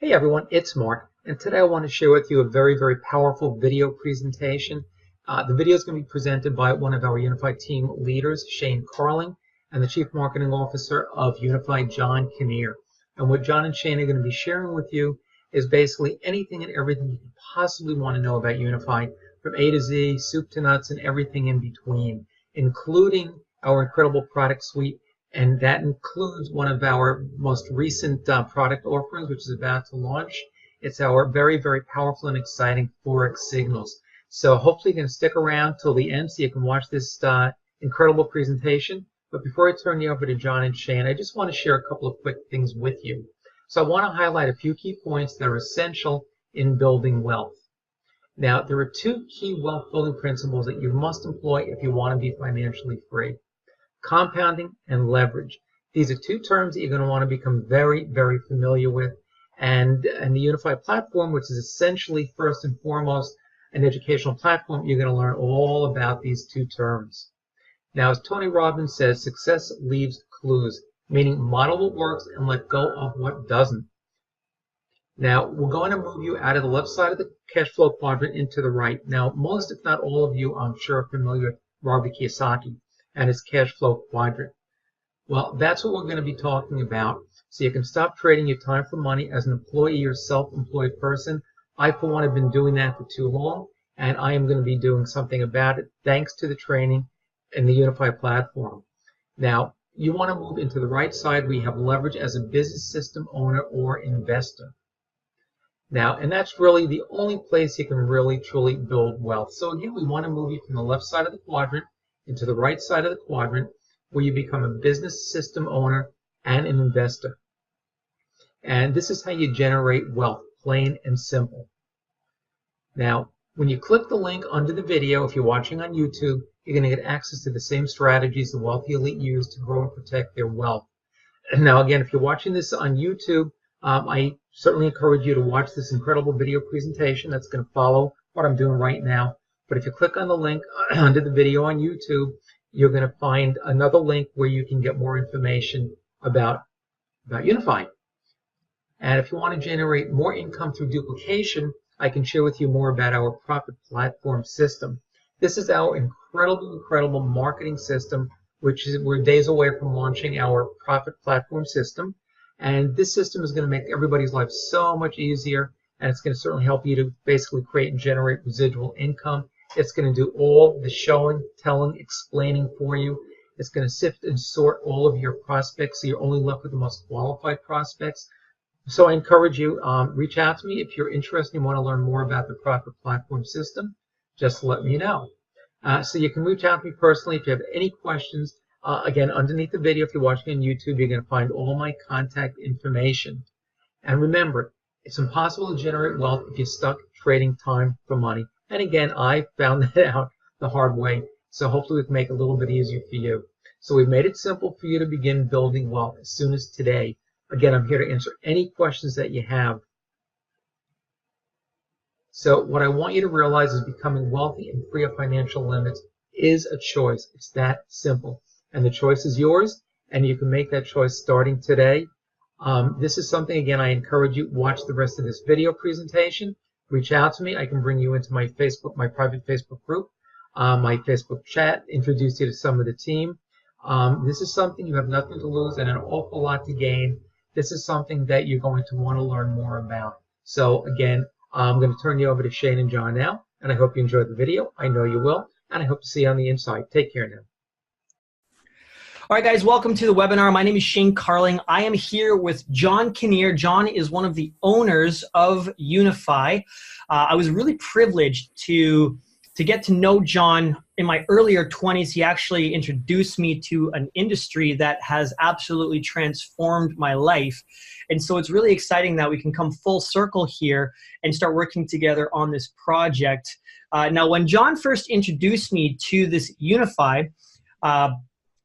Hey everyone, it's Mark, and today I want to share with you a very powerful video presentation. The video is going to be presented by one of our Unifii team leaders, Shane Carling, and the Chief Marketing Officer of Unifii, John Kinnear. And what John and Shane are going to be sharing with you is basically anything and everything you could possibly want to know about Unifii, from A to Z, soup to nuts, and everything in between, including our incredible product suite. And that includes one of our most recent product offerings, which is about to launch. It's our very powerful and exciting Forex signals. So hopefully you can stick around till the end so you can watch this incredible presentation. But before I turn you over to John and Shane, I just want to share a couple of quick things with you. So I want to highlight a few key points that are essential in building wealth. Now, there are two key wealth building principles that you must employ if you want to be financially free: compounding and leverage. These are two terms that you're going to want to become very familiar with. And the Unifii platform, which is essentially first and foremost an educational platform, you're going to learn all about these two terms. Now, as Tony Robbins says, success leaves clues, meaning model what works and let go of what doesn't. Now, we're going to move you out of the left side of the cash flow quadrant into the right. Now, most, if not all of you, I'm sure, are familiar with Robert Kiyosaki and his cash flow quadrant. Well, that's what we're going to be talking about. So you can stop trading your time for money as an employee or self-employed person. I, for one, have been doing that for too long, and I am going to be doing something about it thanks to the training in the Unifii platform. Now, you want to move into the right side where you have leverage as a business system owner or investor. Now, and that's really the only place you can really truly build wealth. So again, we want to move you from the left side of the quadrant into the right side of the quadrant where you become a business system owner and an investor. And this is how you generate wealth, plain and simple. Now, when you click the link under the video, if you're watching on YouTube, you're going to get access to the same strategies the wealthy elite use to grow and protect their wealth. Now, again, if you're watching this on YouTube, I certainly encourage you to watch this incredible video presentation that's going to follow what I'm doing right now. But if you click on the link under the video on YouTube, you're going to find another link where you can get more information about Unifii. And if you want to generate more income through duplication, I can share with you more about our profit platform system. This is our incredible marketing system, which is we're days away from launching our profit platform system. And this system is going to make everybody's life so much easier, and it's going to certainly help you to basically create and generate residual income. It's going to do all the showing, telling, explaining for you. It's going to sift and sort all of your prospects so you're only left with the most qualified prospects. So I encourage you, reach out to me if you're interested and want to learn more about the profit platform system. Just let me know. So you can reach out to me personally if you have any questions. Again, underneath the video, if you're watching on YouTube, you're going to find all my contact information. And remember, it's impossible to generate wealth if you're stuck trading time for money. And again, I found that out the hard way. So hopefully we can make it a little bit easier for you. So we've made it simple for you to begin building wealth as soon as today. Again, I'm here to answer any questions that you have. So what I want you to realize is becoming wealthy and free of financial limits is a choice. It's that simple. And the choice is yours, and you can make that choice starting today. This is something, again, I encourage you, watch the rest of this video presentation. Reach out to me. I can bring you into my Facebook, my private Facebook group, my Facebook chat, introduce you to some of the team. This is something you have nothing to lose and an awful lot to gain. This is something that you're going to want to learn more about. So again, I'm going to turn you over to Shane and John now, and I hope you enjoyed the video. I know you will, and I hope to see you on the inside. Take care now. All right, guys, welcome to the webinar. My name is Shane Carling. I am here with John Kinnear. John is one of the owners of Unifii. I was really privileged to get to know John in my earlier 20s. He actually introduced me to an industry that has absolutely transformed my life. And so it's really exciting that we can come full circle here and start working together on this project. Now, when John first introduced me to this Unifii,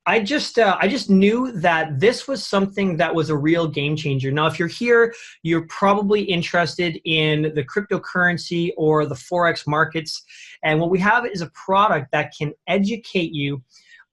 I just knew that this was something that was a real game changer. Now, if you're here, you're probably interested in the cryptocurrency or the Forex markets. And what we have is a product that can educate you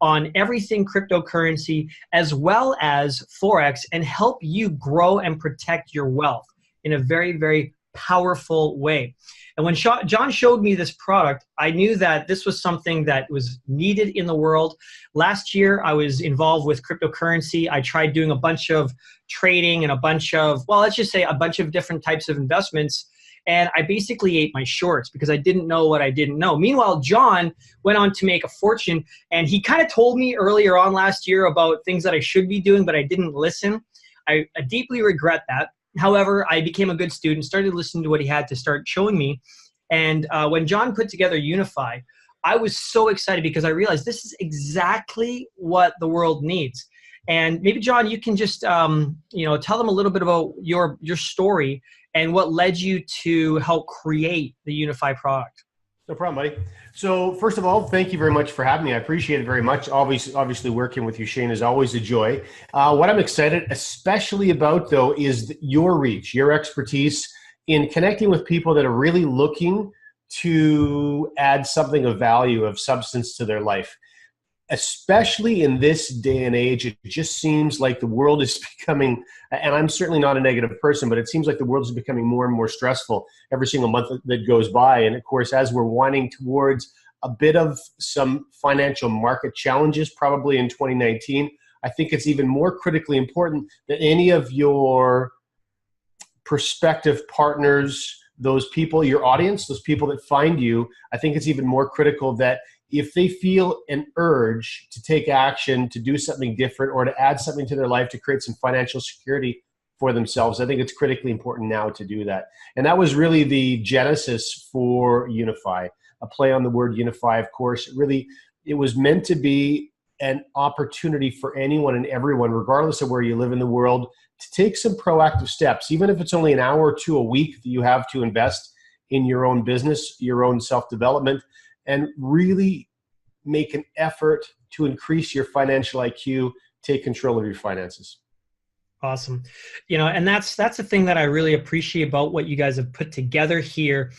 on everything cryptocurrency as well as Forex and help you grow and protect your wealth. in a very, very powerful way. And when John showed me this product, I knew that this was something that was needed in the world. Last year, I was involved with cryptocurrency. I tried doing a bunch of trading and a bunch of, well, let's just say a bunch of different types of investments. And I basically ate my shorts because I didn't know what I didn't know. Meanwhile, John went on to make a fortune, and he kind of told me earlier on last year about things that I should be doing, but I didn't listen. I deeply regret that. However, I became a good student, started listening to what he had to start showing me. And when John put together Unifii, I was so excited because I realized this is exactly what the world needs. And maybe, John, you can just tell them a little bit about your story and what led you to help create the Unifii product. No problem, buddy. So first of all, thank you very much for having me. I appreciate it very much. Obviously working with you, Shane, is always a joy. What I'm excited especially about, though, is your reach, your expertise in connecting with people that are really looking to add something of value, of substance to their life. Especially in this day and age, it just seems like the world is becoming, and I'm certainly not a negative person, but it seems like the world is becoming more and more stressful every single month that goes by. And of course, as we're winding towards a bit of some financial market challenges, probably in 2019, I think it's even more critically important that any of your prospective partners, those people, your audience, those people that find you, I think it's even more critical that if they feel an urge to take action, to do something different, or to add something to their life to create some financial security for themselves, I think it's critically important now to do that. And that was really the genesis for Unifii, a play on the word unify, of course. It was meant to be an opportunity for anyone and everyone, regardless of where you live in the world, to take some proactive steps, even if it's only an hour or two a week that you have to invest in your own business, your own self-development, and really make an effort to increase your financial IQ, take control of your finances. Awesome. And that's the thing that I really appreciate about what you guys have put together here,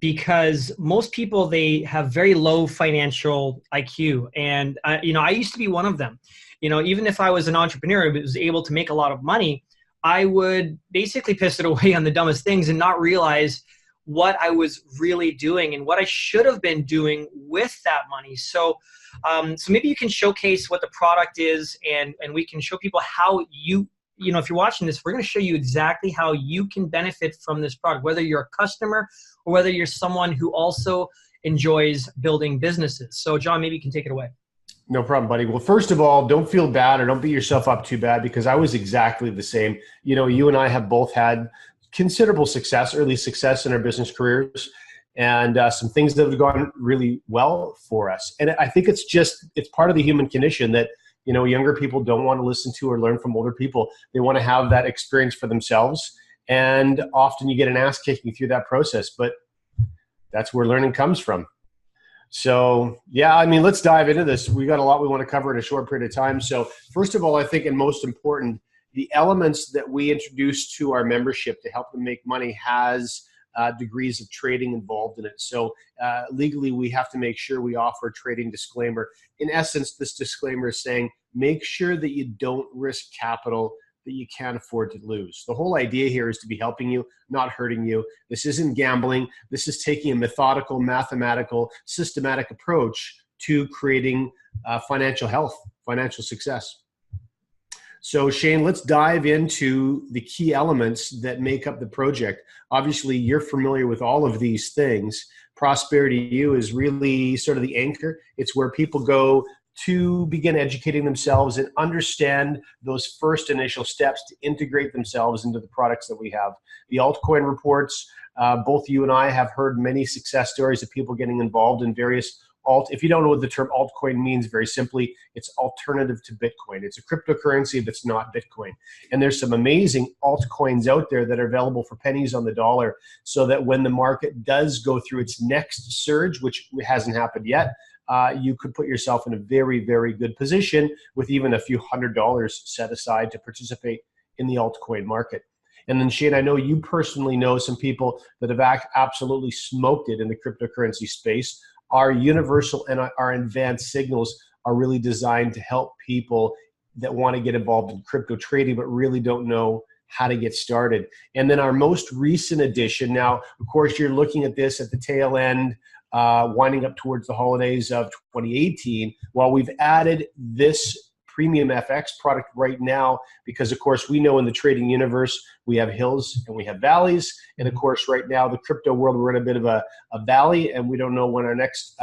because most people, they have very low financial IQ. And, I used to be one of them. Even if I was an entrepreneur and was able to make a lot of money, I would basically piss it away on the dumbest things and not realize what I was really doing and what I should have been doing with that money. So maybe you can showcase what the product is, and we can show people how if you're watching this, we're going to show you exactly how you can benefit from this product, whether you're a customer or whether you're someone who also enjoys building businesses. So John, maybe you can take it away. No problem, buddy. Well, first of all, don't feel bad or don't beat yourself up too bad, because I was exactly the same. You and I have both had considerable success, early success in our business careers, and some things that have gone really well for us. And I think it's part of the human condition that, younger people don't want to listen to or learn from older people. They want to have that experience for themselves. And often you get an ass kicking through that process, but that's where learning comes from. So yeah, let's dive into this. We got a lot we want to cover in a short period of time. So first of all, I think, and most important, the elements that we introduce to our membership to help them make money has degrees of trading involved in it. So legally, we have to make sure we offer a trading disclaimer. In essence, this disclaimer is saying, make sure that you don't risk capital that you can't afford to lose. The whole idea here is to be helping you, not hurting you. This isn't gambling. This is taking a methodical, mathematical, systematic approach to creating financial health, financial success. So Shane, let's dive into the key elements that make up the project. Obviously, you're familiar with all of these things. Prosperity U is really sort of the anchor. It's where people go to begin educating themselves and understand those first initial steps to integrate themselves into the products that we have. The altcoin reports, both you and I have heard many success stories of people getting involved in various if you don't know what the term altcoin means, very simply, it's alternative to Bitcoin. It's a cryptocurrency that's not Bitcoin. And there's some amazing altcoins out there that are available for pennies on the dollar, so that when the market does go through its next surge, which hasn't happened yet, you could put yourself in a very, very good position with even a few $100s set aside to participate in the altcoin market. And then Shane, I know you personally know some people that have absolutely smoked it in the cryptocurrency space. Our universal and our advanced signals are really designed to help people that want to get involved in crypto trading but really don't know how to get started. And then our most recent edition, now, of course, you're looking at this at the tail end, winding up towards the holidays of 2018. Well, we've added this premium FX product right now because, of course, we know in the trading universe, we have hills and we have valleys. And of course, right now, the crypto world, we're in a bit of a valley, and we don't know when our next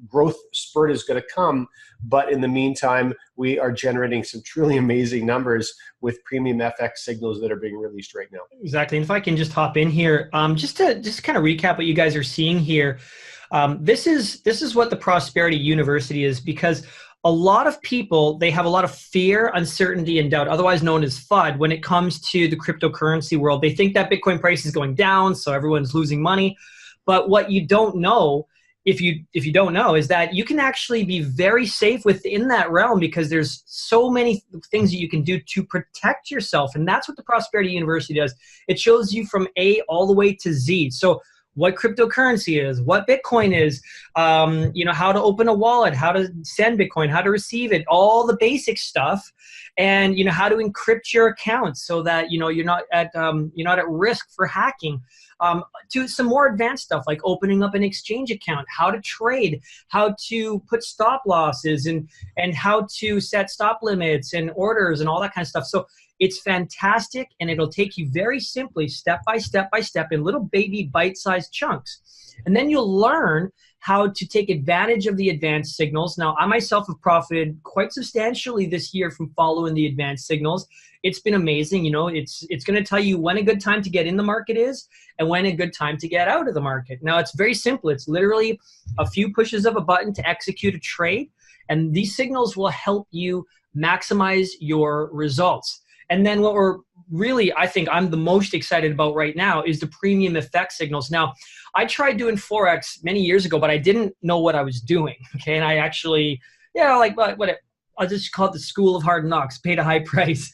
growth spurt is going to come. But in the meantime, we are generating some truly amazing numbers with premium FX signals that are being released right now. Exactly. And if I can just hop in here, just to kind of recap what you guys are seeing here. This is what the Prosperity University is, because a lot of people, they have a lot of fear, uncertainty, and doubt, otherwise known as FUD, when it comes to the cryptocurrency world. They think that Bitcoin price is going down, so everyone's losing money. But what you don't know, if you don't know, is that you can actually be very safe within that realm, because there's so many things that you can do to protect yourself. And that's what the Prosperity University does. It shows you from A all the way to Z. So what cryptocurrency is, what Bitcoin is, how to open a wallet, how to send Bitcoin, how to receive it, all the basic stuff, and how to encrypt your accounts so that you're not at risk for hacking. To some more advanced stuff like opening up an exchange account, how to trade, how to put stop losses, and how to set stop limits and orders and all that kind of stuff. So it's fantastic, and it'll take you very simply, step by step by step, in little baby bite-sized chunks. And then you'll learn how to take advantage of the advanced signals. Now, I myself have profited quite substantially this year from following the advanced signals. It's been amazing. It's going to tell you when a good time to get in the market is and when a good time to get out of the market. Now, it's very simple. It's literally a few pushes of a button to execute a trade, and these signals will help you maximize your results. And then what I think I'm the most excited about right now is the premium effect signals. Now, I tried doing Forex many years ago, but I didn't know what I was doing. Okay. And I actually, I'll just call it the school of hard knocks, paid a high price.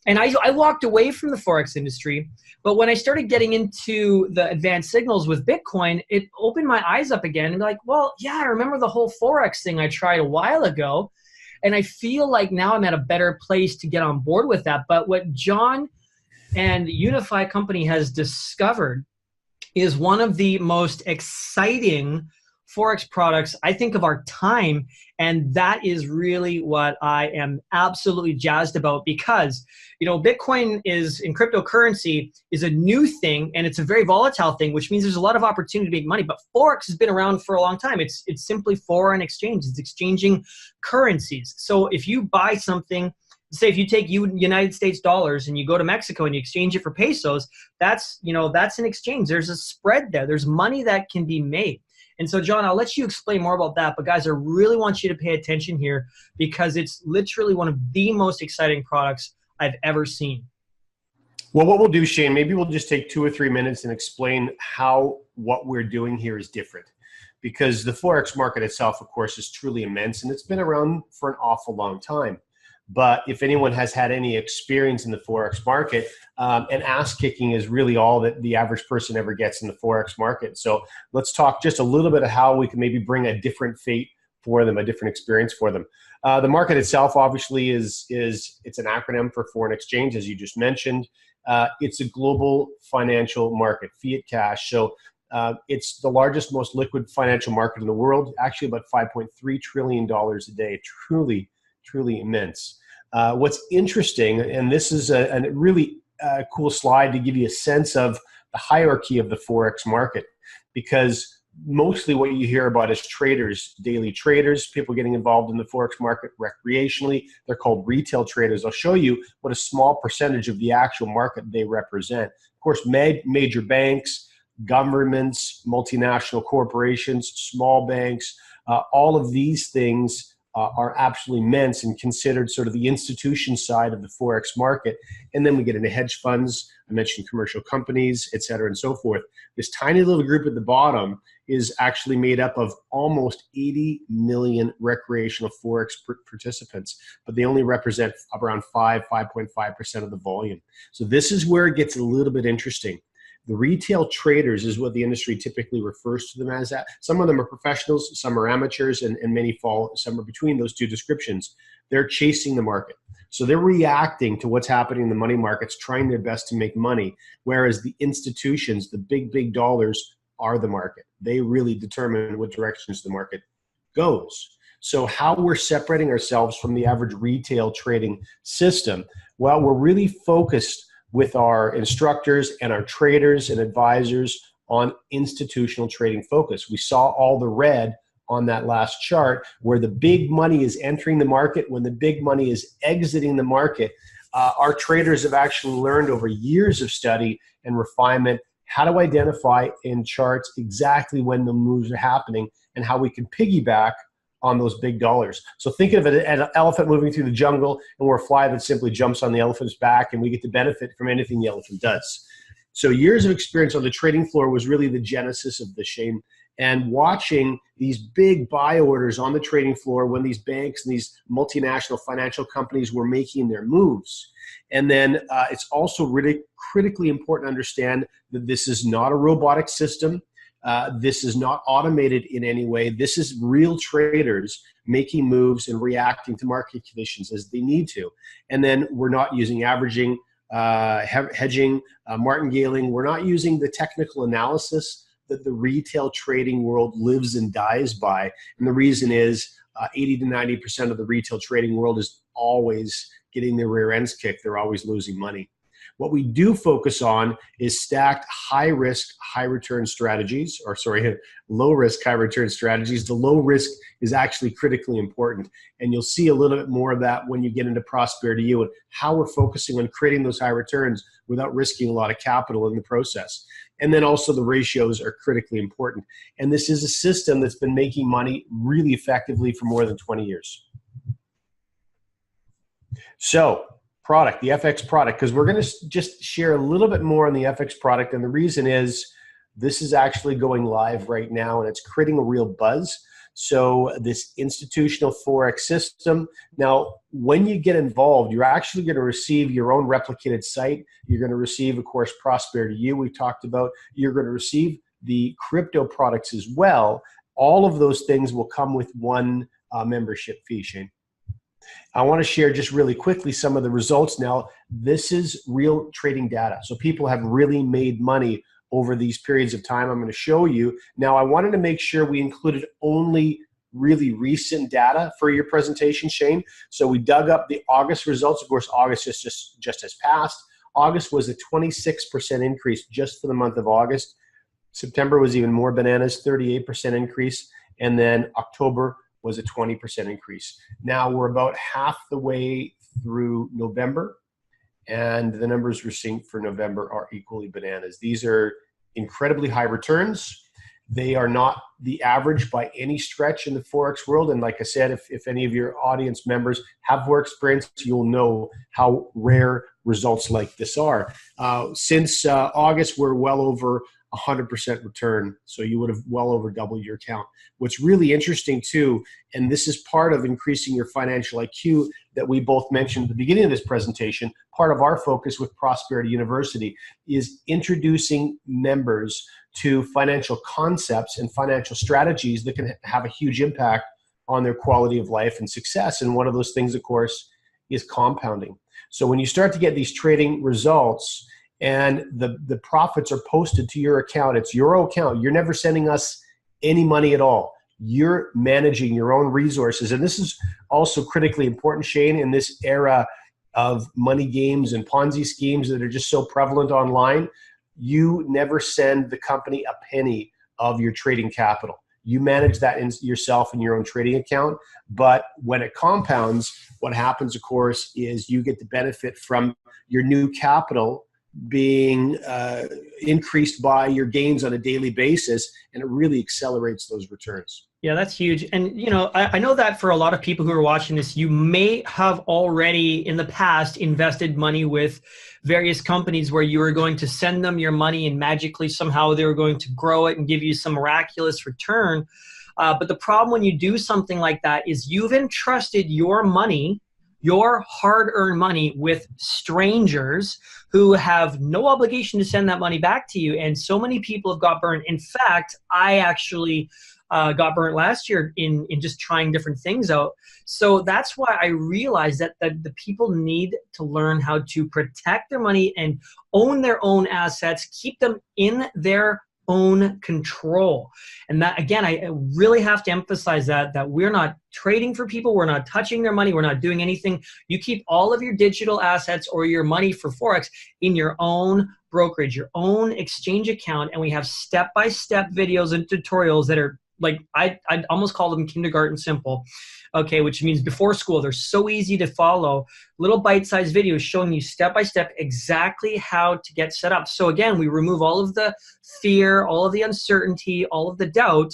And I walked away from the Forex industry. But when I started getting into the advanced signals with Bitcoin, it opened my eyes up again. And I remember the whole Forex thing I tried a while ago. And I feel like now I'm at a better place to get on board with that. But what John and Unifii Company has discovered is one of the most exciting Forex products, I think, of our time. And that is really what I am absolutely jazzed about, because, Bitcoin in cryptocurrency is a new thing, and it's a very volatile thing, which means there's a lot of opportunity to make money. But Forex has been around for a long time. It's simply foreign exchange. It's exchanging currencies. So if you buy something, say if you take United States dollars and you go to Mexico and you exchange it for pesos, that's an exchange. There's a spread there. There's money that can be made. And so, John, I'll let you explain more about that. But guys, I really want you to pay attention here, because it's literally one of the most exciting products I've ever seen. Well, what we'll do, Shane, maybe we'll just take 2 or 3 minutes and explain how what we're doing here is different. Because the Forex market itself, of course, is truly immense, and it's been around for an awful long time. But if anyone has had any experience in the Forex market, and ass kicking is really all that the average person ever gets in the Forex market. So let's talk just a little bit of how we can maybe bring a different fate for them, a different experience for them. The market itself, obviously, it's an acronym for foreign exchange, as you just mentioned. It's a global financial market, fiat cash. So it's the largest, most liquid financial market in the world, actually about $5.3 trillion a day, truly, truly immense. What's interesting, and this is a really cool slide to give you a sense of the hierarchy of the Forex market, because mostly what you hear about is traders, daily traders, people getting involved in the Forex market recreationally. They're called retail traders. I'll show you what a small percentage of the actual market they represent. Of course, major banks, governments, multinational corporations, small banks, all of these things are absolutely immense and considered sort of the institution side of the Forex market. And then we get into hedge funds. I mentioned commercial companies, et cetera, and so forth. This tiny little group at the bottom is actually made up of almost 80 million recreational Forex participants, but they only represent around 5.5% of the volume. So this is where it gets a little bit interesting. The retail traders is what the industry typically refers to them as. Some of them are professionals, some are amateurs, and many fall somewhere between those two descriptions. They're chasing the market. So they're reacting to what's happening in the money markets, trying their best to make money, whereas the institutions, the big dollars, are the market. They really determine what directions the market goes. So how we're separating ourselves from the average retail trading system? Well, we're really focused with our instructors and our traders and advisors on institutional trading focus. We saw all the red on that last chart where the big money is entering the market. When the big money is exiting the market, our traders have actually learned over years of study and refinement how to identify in charts exactly when the moves are happening and how we can piggyback on those big dollars. So think of it as an elephant moving through the jungle, and we're a fly that simply jumps on the elephant's back, and we get to benefit from anything the elephant does. So years of experience on the trading floor was really the genesis of the Shane. And watching these big buy orders on the trading floor when these banks and these multinational financial companies were making their moves. And then it's also really critically important to understand that this is not a robotic system. This is not automated in any way. This is real traders making moves and reacting to market conditions as they need to. And then we're not using averaging, hedging, martingaling. We're not using the technical analysis that the retail trading world lives and dies by. And the reason is 80 to 90% of the retail trading world is always getting their rear ends kicked. They're always losing money. What we do focus on is stacked high-risk, high-return strategies, or sorry, low-risk, high-return strategies. The low risk is actually critically important, and you'll see a little bit more of that when you get into Prosperity U and how we're focusing on creating those high returns without risking a lot of capital in the process. And then also the ratios are critically important. And this is a system that's been making money really effectively for more than 20 years. So, product, the FX product, because we're going to just share a little bit more on the FX product. And the reason is this is actually going live right now and it's creating a real buzz. So this institutional Forex system. Now, when you get involved, you're actually going to receive your own replicated site. You're going to receive, of course, Prosperity U we talked about. You're going to receive the crypto products as well. All of those things will come with one membership fee, Shane. I want to share just really quickly some of the results now. This is real trading data. So people have really made money over these periods of time. I'm going to show you. Now, I wanted to make sure we included only really recent data for your presentation, Shane. So we dug up the August results. Of course, August just has passed. August was a 26% increase just for the month of August. September was even more bananas, 38% increase. And then October was a 20% increase. Now we're about half the way through November, and the numbers we're seeing for November are equally bananas. These are incredibly high returns. They are not the average by any stretch in the Forex world. And like I said, if any of your audience members have Forex experience, you'll know how rare results like this are. Since August, we're well over 100% return. So you would have well over doubled your account. What's really interesting too, and this is part of increasing your financial IQ that we both mentioned at the beginning of this presentation, part of our focus with Prosperity University is introducing members to financial concepts and financial strategies that can have a huge impact on their quality of life and success. And one of those things, of course, is compounding. So when you start to get these trading results, and the profits are posted to your account. It's your account. You're never sending us any money at all. You're managing your own resources. And this is also critically important, Shane, in this era of money games and Ponzi schemes that are just so prevalent online. You never send the company a penny of your trading capital. You manage that yourself in your own trading account. But when it compounds, what happens, of course, is you get the benefit from your new capital being increased by your gains on a daily basis, and it really accelerates those returns. Yeah, that's huge. And, you know, I know that for a lot of people who are watching this, you may have already in the past invested money with various companies where you were going to send them your money and magically somehow they were going to grow it and give you some miraculous return. But the problem when you do something like that is you've entrusted your money, your hard-earned money, with strangers who have no obligation to send that money back to you. And so many people have got burned. In fact, I actually got burnt last year in just trying different things out. So that's why I realized that the people need to learn how to protect their money and own their own assets, keep them in their own control. And that, again, I really have to emphasize that we're not trading for people. We're not touching their money. We're not doing anything. You keep all of your digital assets or your money for Forex in your own brokerage, your own exchange account. And we have step-by-step videos and tutorials that are like, I'd almost call them kindergarten simple, okay, which means before school. They're so easy to follow. Little bite-sized videos showing you step-by-step exactly how to get set up. So again, we remove all of the fear, all of the uncertainty, all of the doubt.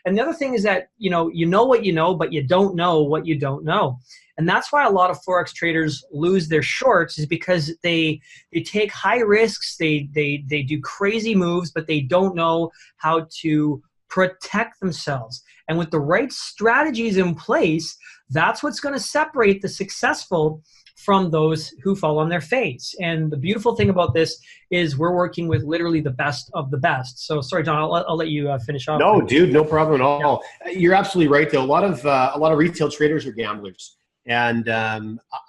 And the other thing is that, you know what you know, but you don't know what you don't know. And that's why a lot of Forex traders lose their shorts, is because they take high risks, they do crazy moves, but they don't know how to protect themselves. And with the right strategies in place, that's what's going to separate the successful from those who fall on their face. And the beautiful thing about this is we're working with literally the best of the best. So sorry, John, I'll let you finish off. No, dude, no problem at all. Yeah. You're absolutely right, though. A lot of retail traders are gamblers. And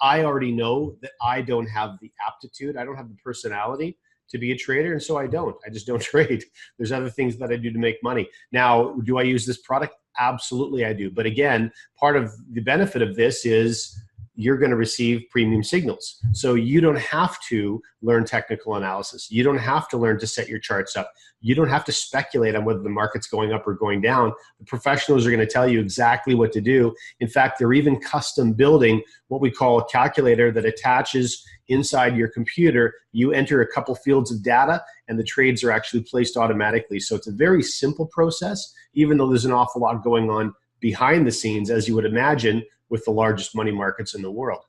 I already know that I don't have the aptitude. I don't have the personality to be a trader, and so I just don't trade. There's other things that I do to make money. Now, do I use this product? Absolutely I do. But again, part of the benefit of this is you're going to receive premium signals. So you don't have to learn technical analysis. You don't have to learn to set your charts up. You don't have to speculate on whether the market's going up or going down. The professionals are going to tell you exactly what to do. In fact, they're even custom building what we call a calculator that attaches inside your computer. You enter a couple fields of data and the trades are actually placed automatically. So it's a very simple process, even though there's an awful lot going on behind the scenes, as you would imagine, with the largest money markets in the world.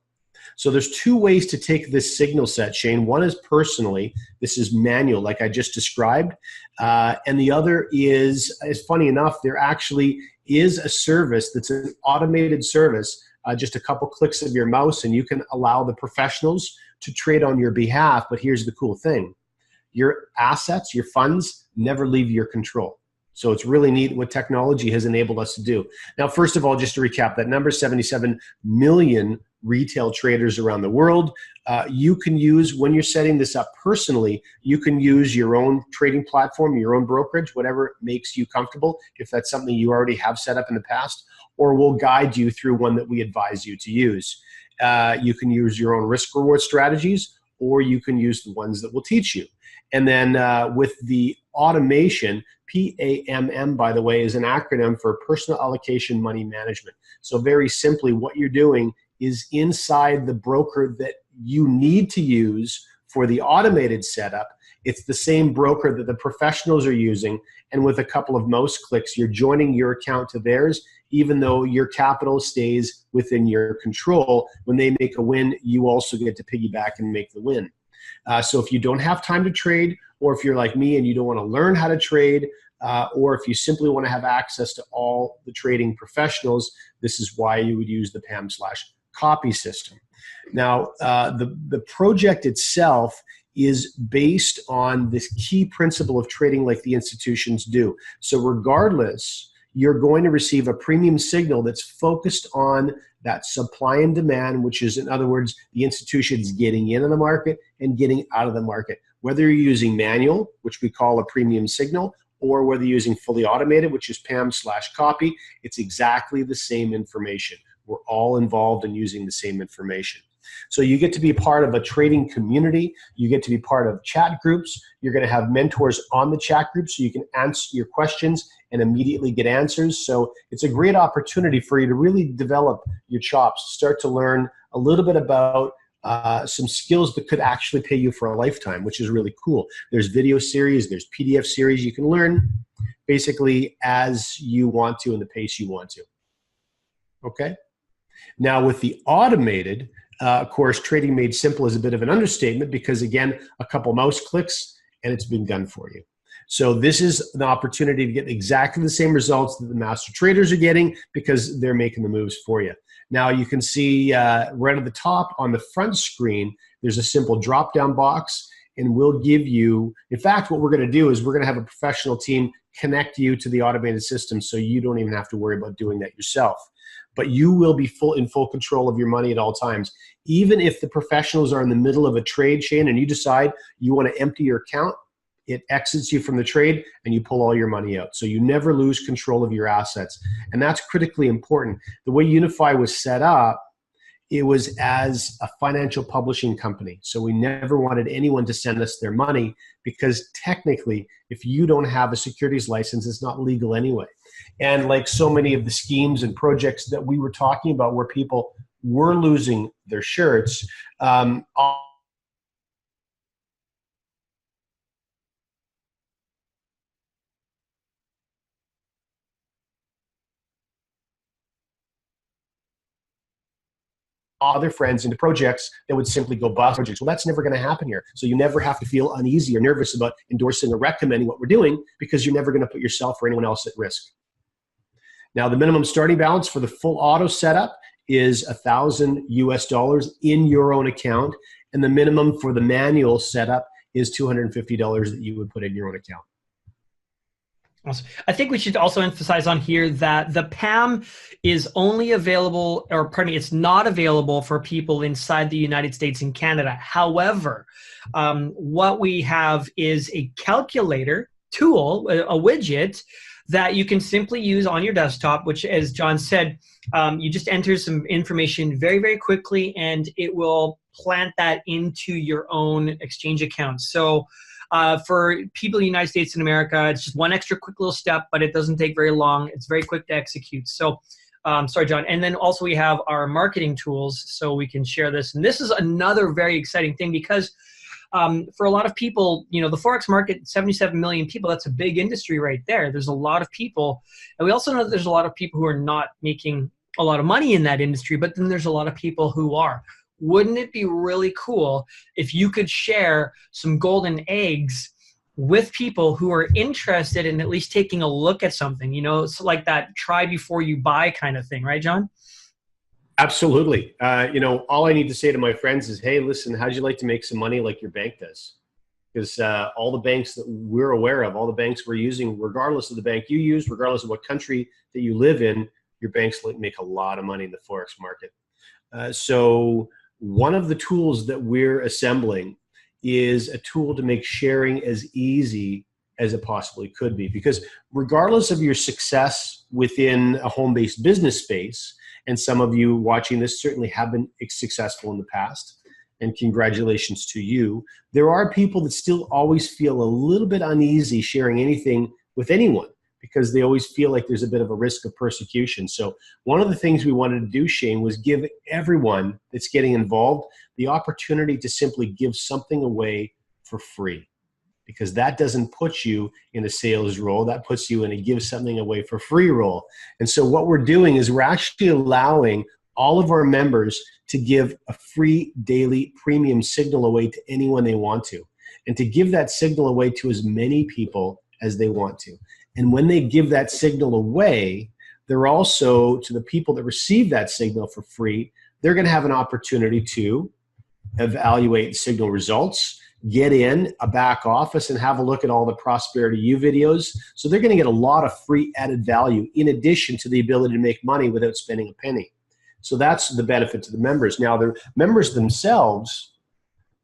So there's two ways to take this signal set, Shane. One is personally, this is manual, like I just described. And the other is funny enough, there actually is a service that's an automated service, just a couple clicks of your mouse, and you can allow the professionals to trade on your behalf. But here's the cool thing. Your assets, your funds, never leave your control. So it's really neat what technology has enabled us to do. Now, first of all, just to recap that number, 77 million retail traders around the world. You can use, when you're setting this up personally, you can use your own trading platform, your own brokerage, whatever makes you comfortable, if that's something you already have set up in the past, or we'll guide you through one that we advise you to use. You can use your own risk-reward strategies, or you can use the ones that will teach you. And then with the automation, PAMM, by the way, is an acronym for Personal Allocation Money Management. So very simply, what you're doing is inside the broker that you need to use for the automated setup. It's the same broker that the professionals are using, and with a couple of mouse clicks, you're joining your account to theirs, even though your capital stays within your control. When they make a win, you also get to piggyback and make the win. So if you don't have time to trade, or if you're like me and you don't want to learn how to trade, or if you simply want to have access to all the trading professionals, this is why you would use the PAM/copy system. Now, the project itself is based on this key principle of trading like the institutions do. So regardless, you're going to receive a premium signal that's focused on that supply and demand, which is, in other words, the institutions getting in on the market and getting out of the market. Whether you're using manual, which we call a premium signal, or whether you're using fully automated, which is PAM/copy, it's exactly the same information. We're all involved in using the same information. So you get to be part of a trading community. You get to be part of chat groups. You're going to have mentors on the chat group so you can answer your questions and immediately get answers. So it's a great opportunity for you to really develop your chops, start to learn a little bit about some skills that could actually pay you for a lifetime, which is really cool. There's video series, there's PDF series. You can learn basically as you want to and the pace you want to. Okay? Now with the automated, of course, trading made simple is a bit of an understatement because, again, a couple mouse clicks and it's been done for you. So this is an opportunity to get exactly the same results that the master traders are getting because they're making the moves for you. Now you can see right at the top on the front screen, there's a simple drop-down box. and we'll give you, in fact, what we're going to do is we're going to have a professional team connect you to the automated system so you don't even have to worry about doing that yourself. But you will be in full control of your money at all times. Even if the professionals are in the middle of a trade, Shane, and you decide you want to empty your account, it exits you from the trade and you pull all your money out. So you never lose control of your assets. And that's critically important. The way Unifii was set up, it was as a financial publishing company. So we never wanted anyone to send us their money because technically, if you don't have a securities license, it's not legal anyway. And like so many of the schemes and projects that we were talking about where people were losing their shirts, other friends into projects that would simply go bust. Well, that's never going to happen here. So you never have to feel uneasy or nervous about endorsing or recommending what we're doing because you're never going to put yourself or anyone else at risk. Now, the minimum starting balance for the full auto setup is $1,000 US in your own account. And the minimum for the manual setup is $250 that you would put in your own account. Awesome. I think we should also emphasize on here that the PAM is only available, or pardon me, it's not available for people inside the United States and Canada. However, what we have is a calculator tool, a widget that you can simply use on your desktop, which, as John said, you just enter some information very, very quickly, and it will plant that into your own exchange account. So for people in the United States and America, it's just one extra quick little step, but it doesn't take very long. It's very quick to execute. So, sorry, John. And then also we have our marketing tools, so we can share this. And this is another very exciting thing because for a lot of people, you know, the Forex market, 77 million people, that's a big industry right there. There's a lot of people. And we also know that there's a lot of people who are not making a lot of money in that industry, but then there's a lot of people who are. Wouldn't it be really cool if you could share some golden eggs with people who are interested in at least taking a look at something? You know, it's like that try before you buy kind of thing, right, John? Absolutely. You know, all I need to say to my friends is, hey, listen, how'd you like to make some money like your bank does? Because all the banks that we're aware of, all the banks we're using, regardless of the bank you use, regardless of what country that you live in, your banks make a lot of money in the Forex market. So one of the tools that we're assembling is a tool to make sharing as easy as it possibly could be. Because regardless of your success within a home-based business space, and some of you watching this certainly have been successful in the past, and congratulations to you, there are people that still always feel a little bit uneasy sharing anything with anyone because they always feel like there's a bit of a risk of persecution. So one of the things we wanted to do, Shane, was give everyone that's getting involved the opportunity to simply give something away for free, because that doesn't put you in a sales role. That puts you in a give something away for free role. And so what we're doing is we're actually allowing all of our members to give a free daily premium signal away to anyone they want to, and to give that signal away to as many people as they want to. And when they give that signal away, they're also, to the people that receive that signal for free, they're going to have an opportunity to evaluate signal results, get in a back office and have a look at all the Prosperity U videos. So they're going to get a lot of free added value in addition to the ability to make money without spending a penny. So that's the benefit to the members. Now, the members themselves,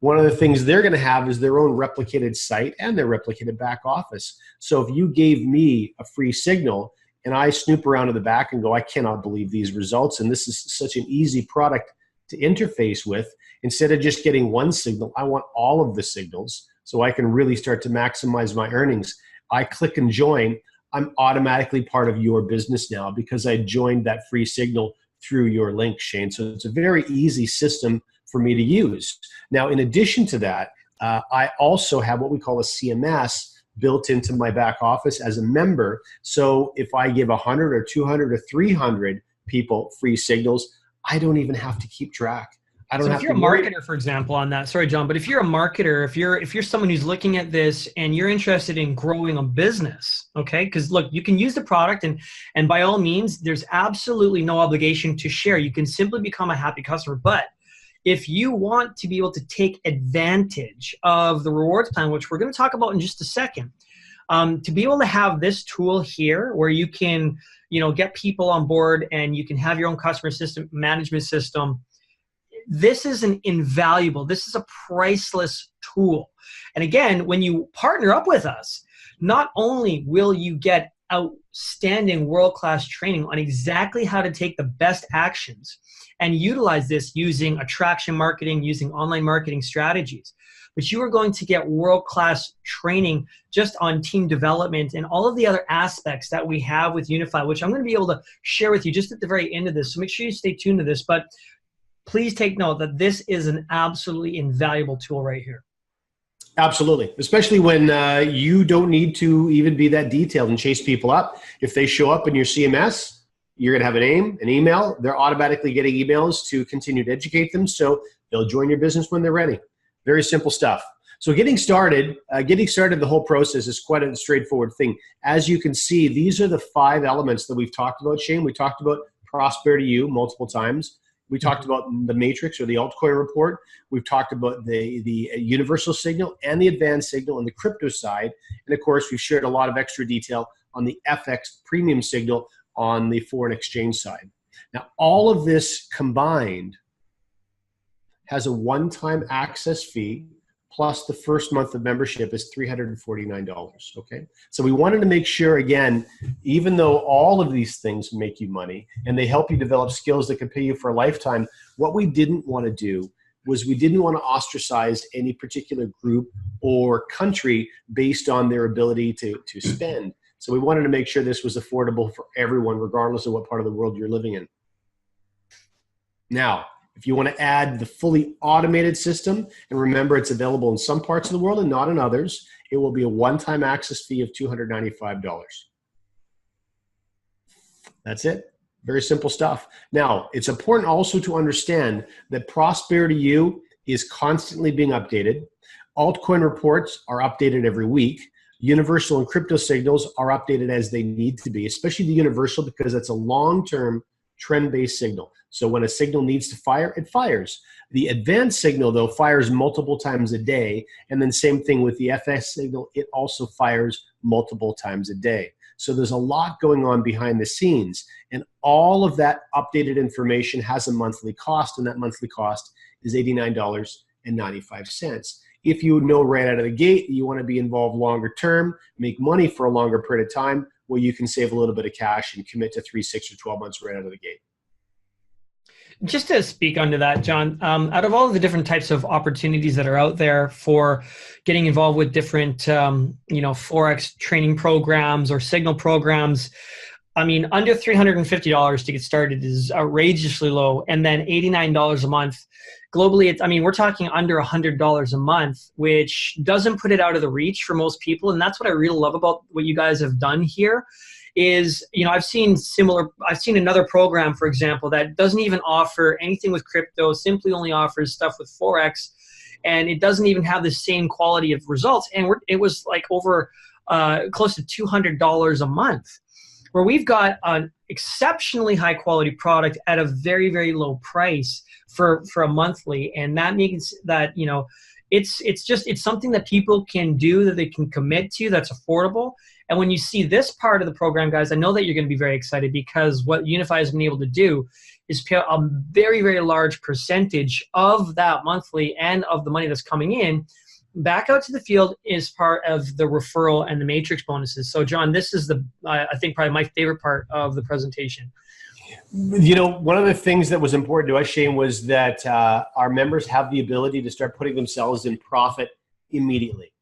one of the things they're going to have is their own replicated site and their replicated back office. So if you gave me a free signal and I snoop around in the back and go, I cannot believe these results, and this is such an easy product to interface with, instead of just getting one signal, I want all of the signals so I can really start to maximize my earnings. I click and join. I'm automatically part of your business now because I joined that free signal through your link, Shane. So it's a very easy system for me to use. Now, in addition to that, I also have what we call a CMS built into my back office as a member. So if I give 100 or 200 or 300 people free signals, I don't even have to keep track. I don't so have if you're to a marketer, for example, on that, sorry, John, but if you're a marketer, if you're someone who's looking at this and you're interested in growing a business, okay? Because look, you can use the product and by all means, there's absolutely no obligation to share. You can simply become a happy customer. But if you want to be able to take advantage of the rewards plan, which we're going to talk about in just a second, to be able to have this tool here where you can, get people on board and you can have your own customer system management system. This is this is a priceless tool. And again, when you partner up with us, not only will you get outstanding world-class training on exactly how to take the best actions and utilize this using attraction marketing, using online marketing strategies, but you are going to get world-class training just on team development and all of the other aspects that we have with Unifii, which I'm going to be able to share with you just at the very end of this. So make sure you stay tuned to this. But please take note that this is an absolutely invaluable tool right here. Absolutely, especially when you don't need to even be that detailed and chase people up. If they show up in your CMS, you're going to have a name, an email. They're automatically getting emails to continue to educate them, so they'll join your business when they're ready. Very simple stuff. So getting started, the whole process is quite a straightforward thing. As you can see, these are the 5 elements that we've talked about, Shane. We talked about Prosperity U multiple times. We talked about the matrix or the altcoin report. We've talked about the universal signal and the advanced signal on the crypto side. And of course, we've shared a lot of extra detail on the FX premium signal on the foreign exchange side. Now, all of this combined has a one-time access fee, plus the first month of membership is $349, okay? So we wanted to make sure, again, even though all of these things make you money and they help you develop skills that can pay you for a lifetime, what we didn't want to do was we didn't want to ostracize any particular group or country based on their ability to spend. So we wanted to make sure this was affordable for everyone, regardless of what part of the world you're living in. Now, if you want to add the fully automated system, and remember it's available in some parts of the world and not in others, it will be a one-time access fee of $295. That's it. Very simple stuff. Now, it's important also to understand that Prosperity U is constantly being updated. Altcoin reports are updated every week. Universal and crypto signals are updated as they need to be, especially the universal, because it's a long-term trend-based signal. So when a signal needs to fire, it fires. The advanced signal, though, fires multiple times a day. And then same thing with the FX signal, it also fires multiple times a day. So there's a lot going on behind the scenes. And all of that updated information has a monthly cost, and that monthly cost is $89.95. If you know right out of the gate you want to be involved longer term, make money for a longer period of time, well, you can save a little bit of cash and commit to 3, 6, or 12 months right out of the gate. Just to speak onto that, John, out of all of the different types of opportunities that are out there for getting involved with different, Forex training programs or signal programs, I mean, under $350 to get started is outrageously low. And then $89 a month. Globally, we're talking under $100 a month, which doesn't put it out of the reach for most people. And that's what I really love about what you guys have done here. Is, I've seen another program, for example, that doesn't even offer anything with crypto, simply only offers stuff with Forex, and it doesn't even have the same quality of results. And it was like over close to $200 a month, where we've got an exceptionally high quality product at a very, very low price for a monthly. And that means that, it's something that people can do, that they can commit to, that's affordable. And when you see this part of the program, guys, I know that you're going to be very excited, because what Unifii has been able to do is pay a very, very large percentage of that monthly and of the money that's coming in back out to the field as part of the referral and the matrix bonuses. So, John, this is I think probably my favorite part of the presentation. One of the things that was important to us, Shane, was that our members have the ability to start putting themselves in profit immediately.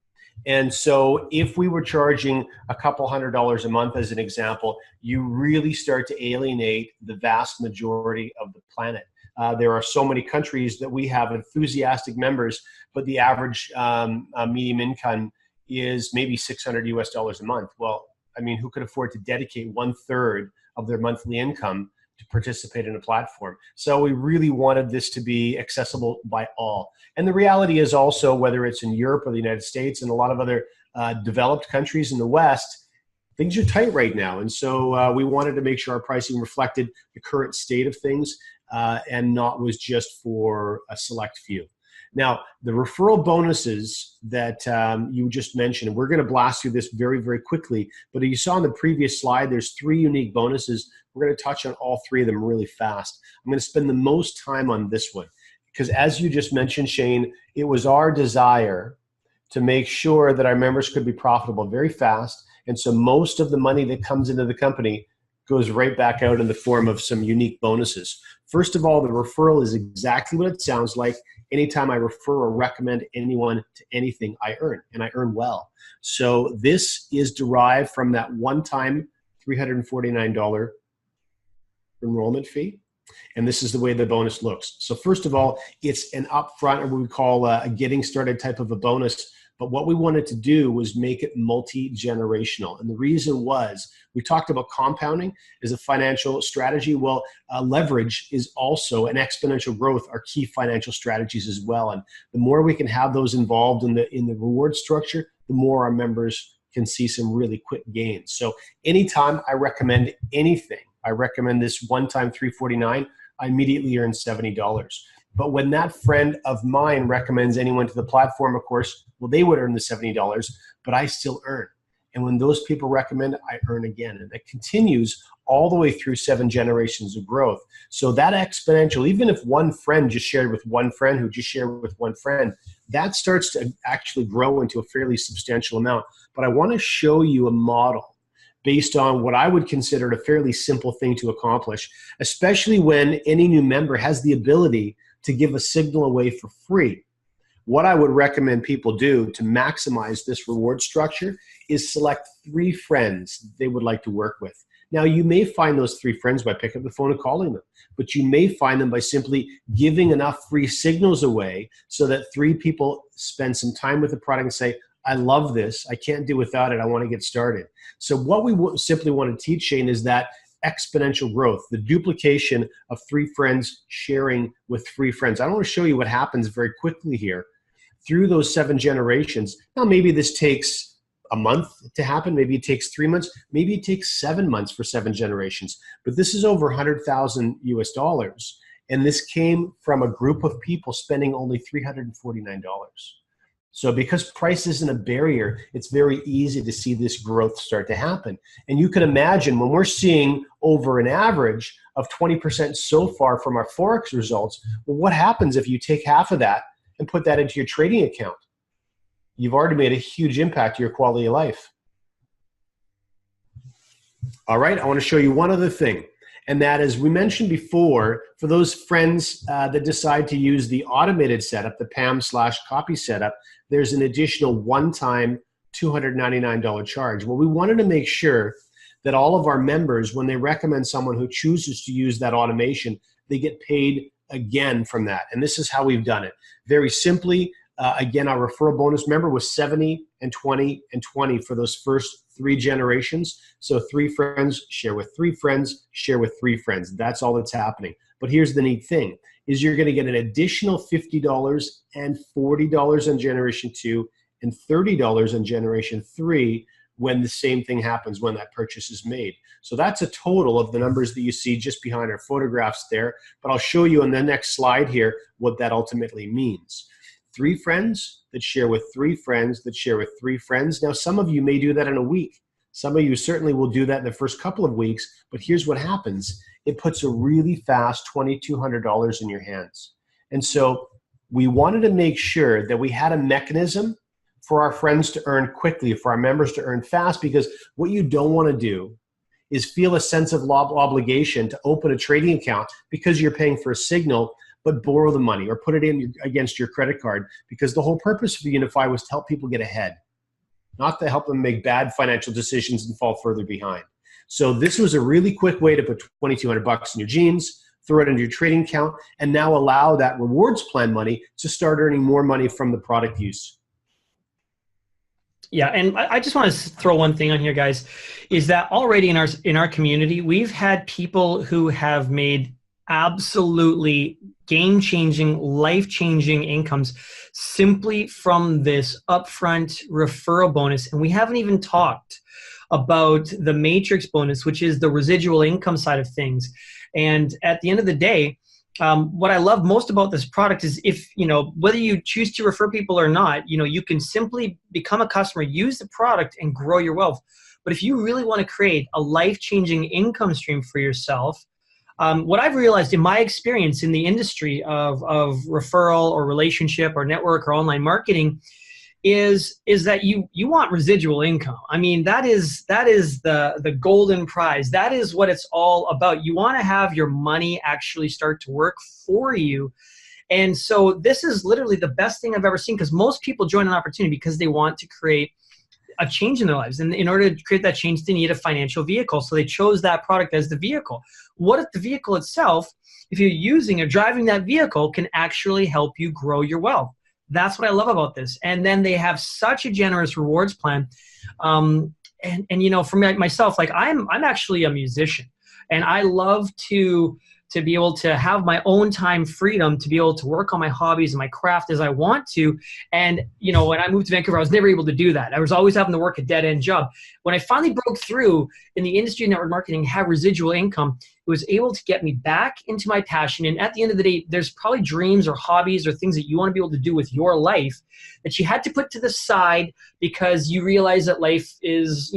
And so if we were charging a couple $100 a month, as an example, you really start to alienate the vast majority of the planet. There are so many countries that we have enthusiastic members, but the average medium income is maybe $600 US a month. Well, who could afford to dedicate 1/3 of their monthly income to participate in a platform? So we really wanted this to be accessible by all. And the reality is also, whether it's in Europe or the United States and a lot of other developed countries in the West, things are tight right now. And so we wanted to make sure our pricing reflected the current state of things. and not was just for a select few. Now, the referral bonuses that you just mentioned, we're going to blast through this very, very quickly. But you saw on the previous slide, there's 3 unique bonuses. We're going to touch on all 3 of them really fast. I'm going to spend the most time on this one because, as you just mentioned, Shane, it was our desire to make sure that our members could be profitable very fast. And so most of the money that comes into the company goes right back out in the form of some unique bonuses. First of all, the referral is exactly what it sounds like. Anytime I refer or recommend anyone to anything, I earn, and I earn well. So this is derived from that one-time $349 enrollment fee. And this is the way the bonus looks. So first of all, it's an upfront, or what we call a getting started type of a bonus. But what we wanted to do was make it multi-generational. And the reason was, we talked about compounding as a financial strategy. Well, leverage is also, an exponential growth are key financial strategies as well. And the more we can have those involved in the reward structure, the more our members can see some really quick gains. So anytime I recommend anything, I recommend this one-time $349, I immediately earn $70. But when that friend of mine recommends anyone to the platform, of course, well, they would earn the $70, but I still earn. And when those people recommend, I earn again. And that continues all the way through 7 generations of growth. So that exponential, even if one friend just shared with one friend who just shared with one friend, that starts to actually grow into a fairly substantial amount. But I want to show you a model based on what I would consider a fairly simple thing to accomplish, especially when any new member has the ability to give a signal away for free. What I would recommend people do to maximize this reward structure is select 3 friends they would like to work with. Now, you may find those 3 friends by picking up the phone and calling them, but you may find them by simply giving enough free signals away so that 3 people spend some time with the product and say, I love this, I can't do without it, I want to get started. So what we simply want to teach, Shane, is that exponential growth, the duplication of 3 friends sharing with 3 friends. I want to show you what happens very quickly here through those 7 generations. Now, maybe this takes a month to happen. Maybe it takes 3 months. Maybe it takes 7 months for 7 generations. But this is over 100,000 US dollars. And this came from a group of people spending only $349. So because price isn't a barrier, it's very easy to see this growth start to happen. And you can imagine when we're seeing over an average of 20% so far from our Forex results, well, what happens if you take half of that and put that into your trading account? You've already made a huge impact to your quality of life. All right, I want to show you one other thing. And that is, we mentioned before, for those friends that decide to use the automated setup, the PAM/copy setup, there's an additional one-time $299 charge. Well, we wanted to make sure that all of our members, when they recommend someone who chooses to use that automation, they get paid again from that. And this is how we've done it. Very simply, again, our referral bonus member was 70 and 20 and 20 for those first 3 generations. So 3 friends share with 3 friends, share with 3 friends. That's all that's happening. But here's the neat thing, is you're going to get an additional $50 and $40 on generation 2 and $30 on generation 3 when the same thing happens when that purchase is made. So that's a total of the numbers that you see just behind our photographs there. But I'll show you on the next slide here what that ultimately means. 3 friends that share with 3 friends that share with 3 friends. Now, some of you may do that in a week. Some of you certainly will do that in the first couple of weeks, but here's what happens. It puts a really fast $2,200 in your hands. And so we wanted to make sure that we had a mechanism for our friends to earn quickly, for our members to earn fast, because what you don't want to do is feel a sense of obligation to open a trading account because you're paying for a signal, but borrow the money or put it in against your credit card, because the whole purpose of Unifii was to help people get ahead, not to help them make bad financial decisions and fall further behind. So this was a really quick way to put $2,200 in your jeans, throw it into your trading account, and now allow that rewards plan money to start earning more money from the product use. Yeah, and I just want to throw one thing on here, guys, is that already in our community, we've had people who have made absolutely game-changing, life-changing incomes simply from this upfront referral bonus. And we haven't even talked about the matrix bonus, which is the residual income side of things. And at the end of the day, what I love most about this product is if, whether you choose to refer people or not, you can simply become a customer, use the product and grow your wealth. But if you really want to create a life-changing income stream for yourself, what I've realized in my experience in the industry of referral or relationship or network or online marketing is that you want residual income. I mean, that is the golden prize. That is what it's all about. You want to have your money actually start to work for you. And so this is literally the best thing I've ever seen, because most people join an opportunity because they want to create a change in their lives. And in order to create that change, they need a financial vehicle. So they chose that product as the vehicle. What if the vehicle itself, if you're using or driving that vehicle, can actually help you grow your wealth? That's what I love about this. And then they have such a generous rewards plan. And for me, myself, like I'm actually a musician, and I love to be able to have my own time freedom to be able to work on my hobbies and my craft as I want to. And, when I moved to Vancouver, I was never able to do that. I was always having to work a dead-end job. When I finally broke through in the industry of network marketing, have residual income, it was able to get me back into my passion. And at the end of the day, there's probably dreams or hobbies or things that you want to be able to do with your life that you had to put to the side because you realize that life is,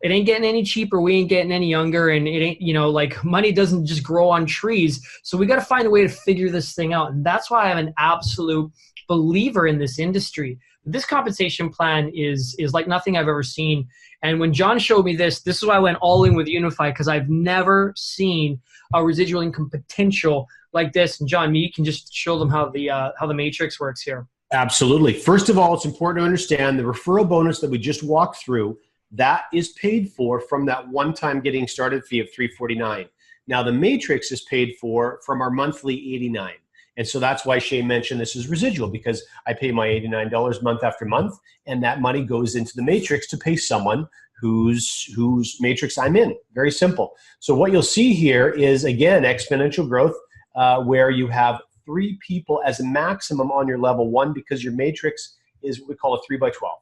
it ain't getting any cheaper. We ain't getting any younger. And it ain't, like money doesn't just grow on trees. So we got to find a way to figure this thing out. And that's why I'm an absolute believer in this industry. This compensation plan is like nothing I've ever seen. And when John showed me this is why I went all in with Unifii, because I've never seen a residual income potential like this. And John, you can just show them how the matrix works here. Absolutely. First of all, it's important to understand the referral bonus that we just walked through, that is paid for from that one-time getting started fee of $349. Now the matrix is paid for from our monthly $89. And so that's why Shane mentioned this is residual, because I pay my $89 month after month, and that money goes into the matrix to pay someone whose matrix I'm in. Very simple. So what you'll see here is, again, exponential growth, where you have 3 people as a maximum on your level 1, because your matrix is what we call a 3 by 12.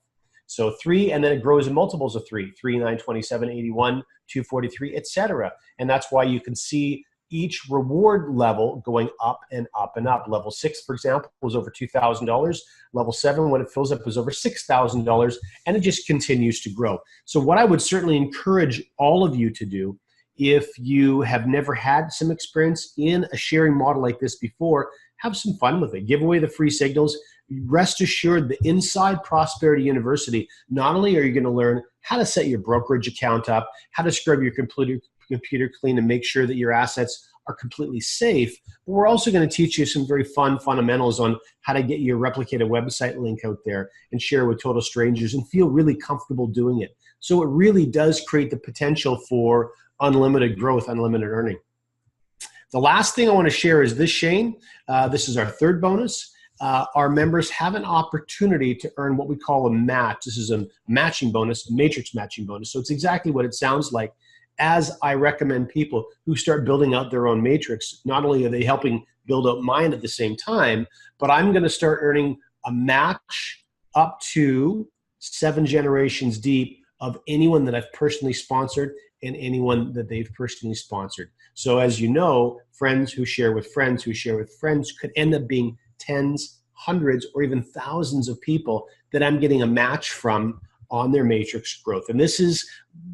So 3, and then it grows in multiples of 3, 3, 9, 27, 81, 243, etc. And that's why you can see each reward level going up and up and up. Level 6, for example, was over $2,000. Level 7, when it fills up, was over $6,000, and it just continues to grow. So what I would certainly encourage all of you to do, if you have never had some experience in a sharing model like this before, have some fun with it. Give away the free signals. Rest assured that inside Prosperity University, not only are you going to learn how to set your brokerage account up, how to scrub your computer clean and make sure that your assets are completely safe, but we're also going to teach you some very fun fundamentals on how to get your replicated website link out there and share with total strangers and feel really comfortable doing it. So it really does create the potential for unlimited growth, unlimited earning. The last thing I want to share is this, Shane. This is our third bonus. Our members have an opportunity to earn what we call a match. This is a matching bonus, a matrix matching bonus. So it's exactly what it sounds like. As I recommend people who start building out their own matrix, not only are they helping build out mine at the same time, but I'm going to start earning a match up to 7 generations deep of anyone that I've personally sponsored and anyone that they've personally sponsored. So as you know, friends who share with friends who share with friends could end up being tens, hundreds, or even thousands of people that I'm getting a match from on their matrix growth. And this is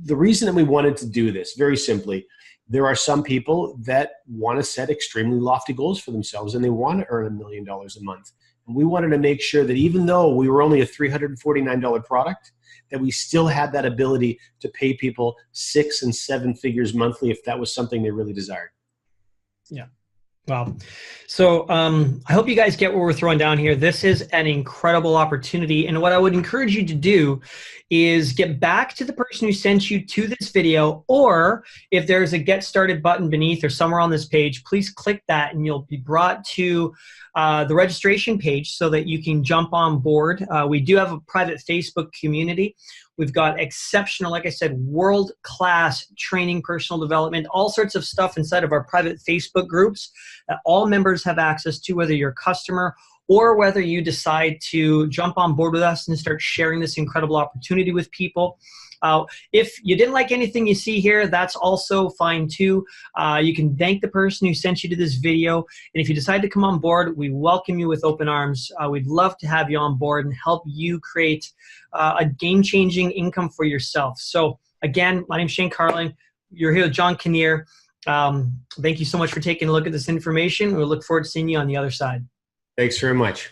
the reason that we wanted to do this. Very simply, there are some people that want to set extremely lofty goals for themselves and they want to earn $1 million a month. And we wanted to make sure that even though we were only a $349 product, that we still had that ability to pay people 6 and 7 figures monthly if that was something they really desired. Yeah. Wow. So I hope you guys get what we're throwing down here. This is an incredible opportunity. And what I would encourage you to do is get back to the person who sent you to this video, or if there's a get started button beneath or somewhere on this page, please click that and you'll be brought to the registration page so that you can jump on board. We do have a private Facebook community. We've got exceptional, like I said, world-class training, personal development, all sorts of stuff inside of our private Facebook groups that all members have access to, whether you're a customer or whether you decide to jump on board with us and start sharing this incredible opportunity with people. If you didn't like anything you see here, that's also fine too. You can thank the person who sent you to this video. And if you decide to come on board, we welcome you with open arms. We'd love to have you on board and help you create a game-changing income for yourself. So again, my name is Shane Carling. You're here with John Kinnear. Thank you so much for taking a look at this information. We look forward to seeing you on the other side. Thanks very much.